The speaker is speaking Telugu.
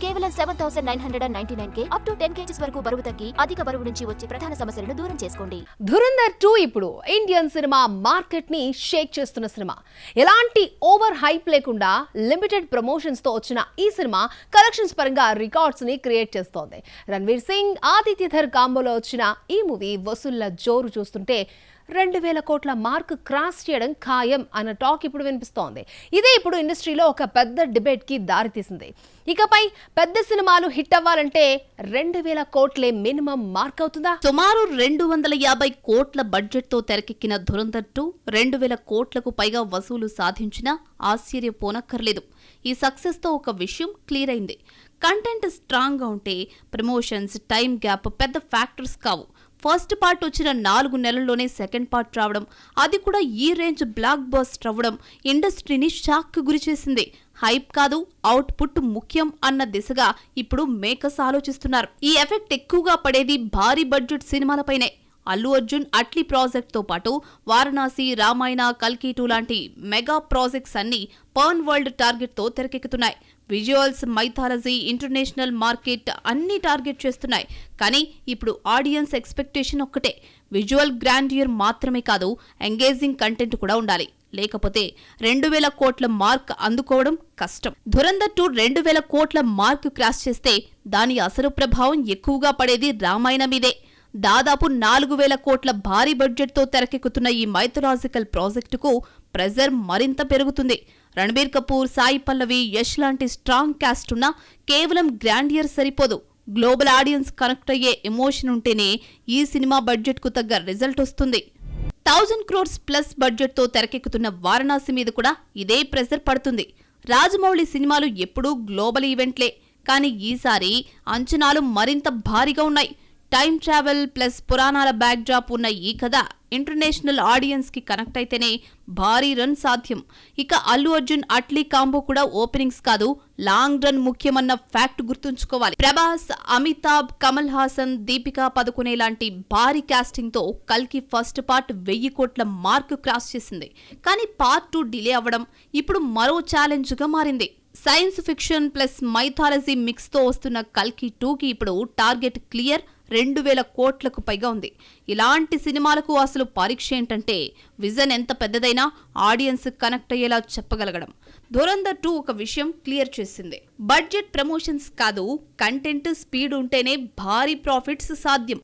కేవలం 7,999K అప్ టు 10 kgs వరకు బరువు తగ్గి అధిక బరువు నుంచి వచ్చే ప్రధాన సమస్యలను దూరం చేసుకోండి. ధురంధర్ 2 ఇప్పుడు ఇండియన్ సినిమా మార్కెట్ ని షేక్ చేస్తున్న సినిమా. ఎలాంటి ఓవర్ హైప్ లేకుండా లిమిటెడ్ ప్రమోషన్స్ తో వచ్చిన ఈ సినిమా కలెక్షన్స్ పరంగా రికార్డ్స్ ని క్రియేట్ చేస్తోంది. రణ్వీర్ సింగ్, ఆదిత్యధర్ కాంబోలో వచ్చిన ఈ మూవీ వసూళ్ల జోరు చూస్తుంటే 2,000 కోట్ల మార్క్ క్రాస్ చేయడం ఖాయం అన్న టాక్ ఇప్పుడు వినిపిస్తోంది. ఇదే ఇప్పుడు ఇండస్ట్రీలో ఒక పెద్ద డిబేట్ కి దారితీసింది. ఇకపై పెద్ద సినిమాలు హిట్ అవ్వాలంటే 2,000 కోట్లే మినిమం మార్క్ అవుతుందా? సుమారు 250 కోట్ల బడ్జెట్ తో తెరకెక్కిన ధురంధర్ 2 2,000 కోట్లకు పైగా వసూలు సాధించినా ఆశ్చర్యపోనక్కర్లేదు. ఈ సక్సెస్ తో ఒక విషయం క్లియర్ అయింది. కంటెంట్ స్ట్రాంగ్ గా ఉంటే ప్రమోషన్స్, టైం గ్యాప్ పెద్ద ఫ్యాక్టర్స్ కావు. ఫస్ట్ పార్ట్ వచ్చిన 4 నెలల్లోనే సెకండ్ పార్ట్ రావడం, అది కూడా ఈ రేంజ్ బ్లాక్ బస్టర్ అవ్వడం ఇండస్ట్రీని షాక్ కు గురిచేసింది. హైప్ కాదు, అవుట్పుట్ ముఖ్యం అన్న దిశగా ఇప్పుడు మేకర్స్ ఆలోచిస్తున్నారు. ఈ ఎఫెక్ట్ ఎక్కువగా పడేది భారీ బడ్జెట్ సినిమాలపైనే. అల్లు అర్జున్ అట్లీ ప్రాజెక్ట్ తో పాటు వారణాసి, రామాయణ, కల్కి 2 లాంటి మెగా ప్రాజెక్ట్స్ అన్ని పర్న్ వరల్డ్ టార్గెట్ తో తెరకెక్కుతున్నాయి. విజువల్స్, మైథాలజీ, ఇంటర్నేషనల్ మార్కెట్ అన్ని టార్గెట్ చేస్తున్నాయి. కానీ ఇప్పుడు ఆడియన్స్ ఎక్స్పెక్టేషన్ ఒక్కటే, విజువల్ గ్రాండియర్ మాత్రమే కాదు, ఎంగేజింగ్ కంటెంట్ కూడా ఉండాలి. లేకపోతే 2,000 కోట్ల మార్క్ అందుకోవడం కష్టం. ధురంధర్ 2 2,000 కోట్ల మార్క్ క్రాస్ చేస్తే దాని అసలు ప్రభావం ఎక్కువగా పడేది రామాయణ మీదే. దాదాపు 4,000 కోట్ల భారీ బడ్జెట్ తో తెరకెక్కుతున్న ఈ మైథలాజికల్ ప్రాజెక్టుకు ప్రెజర్ మరింత పెరుగుతుంది. రణబీర్ కపూర్, సాయి పల్లవి, యష్ లాంటి స్ట్రాంగ్ క్యాస్ట్ ఉన్నా కేవలం గ్రాండియర్ సరిపోదు. గ్లోబల్ ఆడియన్స్ కనెక్ట్ అయ్యే ఎమోషన్ ఉంటేనే ఈ సినిమా బడ్జెట్ కు తగ్గ రిజల్ట్ వస్తుంది. 1000 crores ప్లస్ బడ్జెట్ తో తెరకెక్కుతున్న వారణాసి మీద కూడా ఇదే ప్రెజర్ పడుతుంది. రాజమౌళి సినిమాలు ఎప్పుడూ గ్లోబల్ ఈవెంట్లే, కానీ ఈసారి అంచనాలు మరింత భారీగా ఉన్నాయి. టైం ట్రావెల్ ప్లస్ పురాణాల బ్యాక్ డ్రాప్ ఉన్న ఈ కథ ఇంటర్నేషనల్ ఆడియన్స్ కి కనెక్ట్ అయితేనే భారీ రన్ సాధ్యం. ఇక అల్లు అర్జున్ అట్లీ కాంబో కూడా ఓపెనింగ్స్ కాదు, లాంగ్ రన్ ముఖ్యమన్న ఫ్యాక్ట్ గుర్తుంచుకోవాలి. ప్రభాస్, అమితాబ్, కమల్ హాసన్, దీపికా పదుకునే లాంటి భారీ కాస్టింగ్ తో కల్కి ఫస్ట్ పార్ట్ 1,000 కోట్ల మార్క్ క్రాస్ చేసింది. కానీ పార్ట్ 2 డిలే అవ్వడం ఇప్పుడు మరో ఛాలెంజ్ గా మారింది. Science fiction plus mythology mix తో వస్తున్న కల్కి 2కి ఇప్పుడు టార్గెట్ క్లియర్, 2,000 కోట్లకు పైగా ఉంది. ఇలాంటి సినిమాలకు అసలు పరీక్ష ఏంటంటే విజన్ ఎంత పెద్దదైనా ఆడియన్స్ కనెక్ట్ అయ్యేలా చెప్పగలగడం. ధురంధర్ 2 ఒక విషయం క్లియర్ చేసింది. బడ్జెట్ ప్రమోషన్స్ కాదు, కంటెంట్ స్పీడ్ ఉంటేనే భారీ ప్రాఫిట్స్ సాధ్యం.